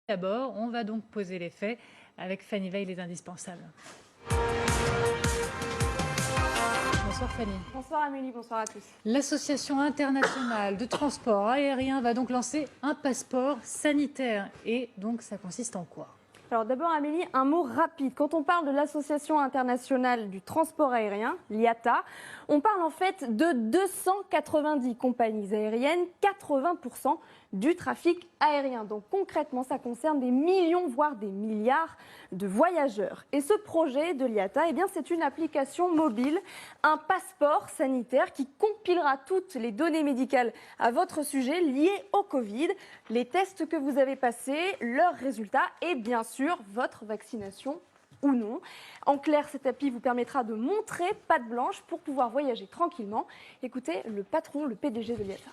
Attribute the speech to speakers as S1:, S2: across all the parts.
S1: D'abord, on va donc poser les faits avec Fanny Veil, les indispensables. Bonsoir Fanny.
S2: Bonsoir Amélie, bonsoir à tous.
S1: L'Association internationale de transport aérien va donc lancer un passeport sanitaire. Et donc ça consiste en quoi ?
S2: Alors d'abord Amélie, un mot rapide. Quand on parle de l'Association internationale du transport aérien, l'IATA, on parle en fait de 290 compagnies aériennes, 80% du trafic aérien. Donc concrètement, ça concerne des millions, voire des milliards de voyageurs. Et ce projet de l'IATA, eh bien, c'est une application mobile, un passeport sanitaire qui compilera toutes les données médicales à votre sujet liées au Covid, les tests que vous avez passés, leurs résultats et bien sûr votre vaccination ou non. En clair, cette appli vous permettra de montrer patte blanche pour pouvoir voyager tranquillement. Écoutez le patron, le PDG de l'IATA.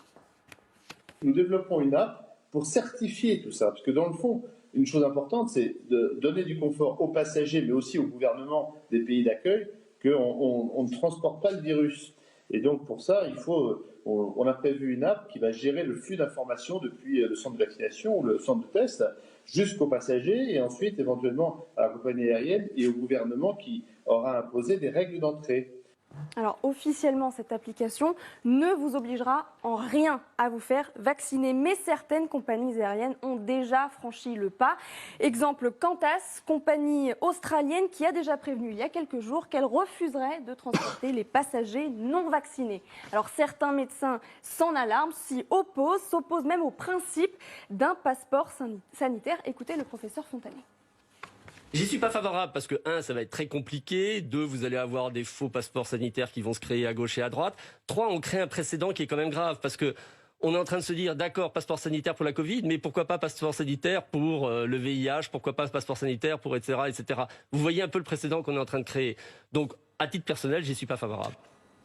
S3: Nous développons une app pour certifier tout ça, parce que dans le fond, une chose importante, c'est de donner du confort aux passagers, mais aussi au gouvernement des pays d'accueil, qu'on ne transporte pas le virus. Et donc pour ça, on a prévu une app qui va gérer le flux d'informations depuis le centre de vaccination ou le centre de test jusqu'aux passagers et ensuite éventuellement à la compagnie aérienne et au gouvernement qui aura imposé des règles d'entrée.
S2: Alors officiellement, cette application ne vous obligera en rien à vous faire vacciner, mais certaines compagnies aériennes ont déjà franchi le pas. Exemple Qantas, compagnie australienne qui a déjà prévenu il y a quelques jours qu'elle refuserait de transporter les passagers non vaccinés. Alors certains médecins s'en alarment, s'opposent même au principe d'un passeport sanitaire. Écoutez le professeur Fontanet.
S4: J'y suis pas favorable parce que, 1, ça va être très compliqué. 2, vous allez avoir des faux passeports sanitaires qui vont se créer à gauche et à droite. 3, on crée un précédent qui est quand même grave parce que on est en train de se dire, d'accord, passeport sanitaire pour la Covid, mais pourquoi pas passeport sanitaire pour le VIH, pourquoi pas passeport sanitaire pour etc., etc. Vous voyez un peu le précédent qu'on est en train de créer. Donc, à titre personnel, j'y suis pas favorable.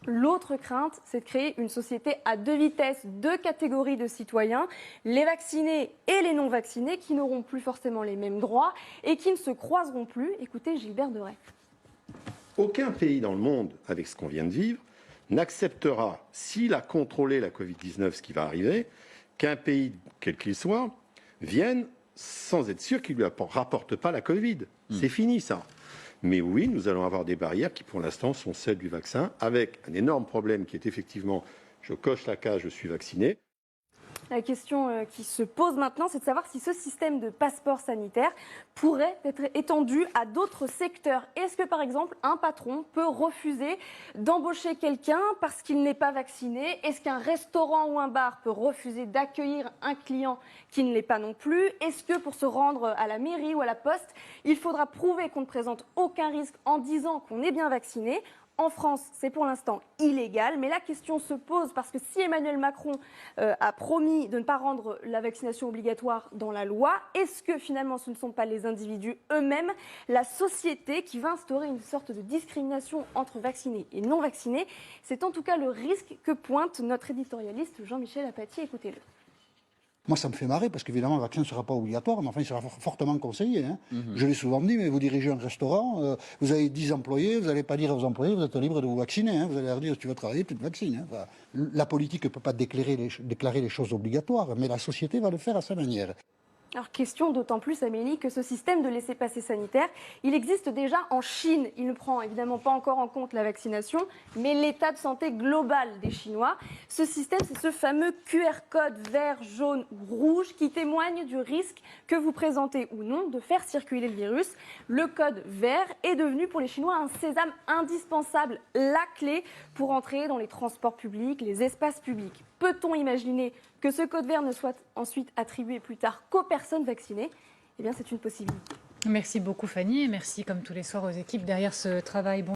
S2: L'autre crainte, c'est de créer une société à deux vitesses, deux catégories de citoyens, les vaccinés et les non vaccinés, qui n'auront plus forcément les mêmes droits et qui ne se croiseront plus. Écoutez Gilbert Deray.
S5: Aucun pays dans le monde, avec ce qu'on vient de vivre, n'acceptera, s'il a contrôlé la Covid-19, ce qui va arriver, qu'un pays, quel qu'il soit, vienne sans être sûr qu'il ne lui rapporte pas la Covid. C'est fini ça. Mais oui, nous allons avoir des barrières qui, pour l'instant, sont celles du vaccin, avec un énorme problème qui est effectivement, je coche la case, je suis vacciné.
S2: La question qui se pose maintenant, c'est de savoir si ce système de passeport sanitaire pourrait être étendu à d'autres secteurs. Est-ce que, par exemple, un patron peut refuser d'embaucher quelqu'un parce qu'il n'est pas vacciné? Est-ce qu'un restaurant ou un bar peut refuser d'accueillir un client qui ne l'est pas non plus? Est-ce que pour se rendre à la mairie ou à la poste, il faudra prouver qu'on ne présente aucun risque en disant qu'on est bien vacciné? En France, c'est pour l'instant illégal, mais la question se pose parce que si Emmanuel Macron a promis de ne pas rendre la vaccination obligatoire dans la loi, est-ce que finalement ce ne sont pas les individus eux-mêmes, la société qui va instaurer une sorte de discrimination entre vaccinés et non vaccinés? C'est en tout cas le risque que pointe notre éditorialiste Jean-Michel Apathy. Écoutez-le.
S6: Moi, ça me fait marrer parce qu'évidemment, le vaccin ne sera pas obligatoire, mais enfin, il sera fortement conseillé. Je l'ai souvent dit, mais vous dirigez un restaurant, vous avez 10 employés, vous n'allez pas dire aux employés, vous êtes libre de vous vacciner. Vous allez leur dire, si tu veux travailler, tu te vaccines. Enfin, la politique ne peut pas déclarer les choses obligatoires, mais la société va le faire à sa manière.
S2: Alors question d'autant plus Amélie que ce système de laissez-passer sanitaire, il existe déjà en Chine. Il ne prend évidemment pas encore en compte la vaccination, mais l'état de santé global des Chinois. Ce système, c'est ce fameux QR code vert, jaune ou rouge qui témoigne du risque que vous présentez ou non de faire circuler le virus. Le code vert est devenu pour les Chinois un sésame indispensable, la clé pour entrer dans les transports publics, les espaces publics. Peut-on imaginer que ce code vert ne soit ensuite attribué plus tard qu'aux personnes vaccinées? Eh bien, c'est une possibilité.
S1: Merci beaucoup Fanny et merci comme tous les soirs aux équipes derrière ce travail.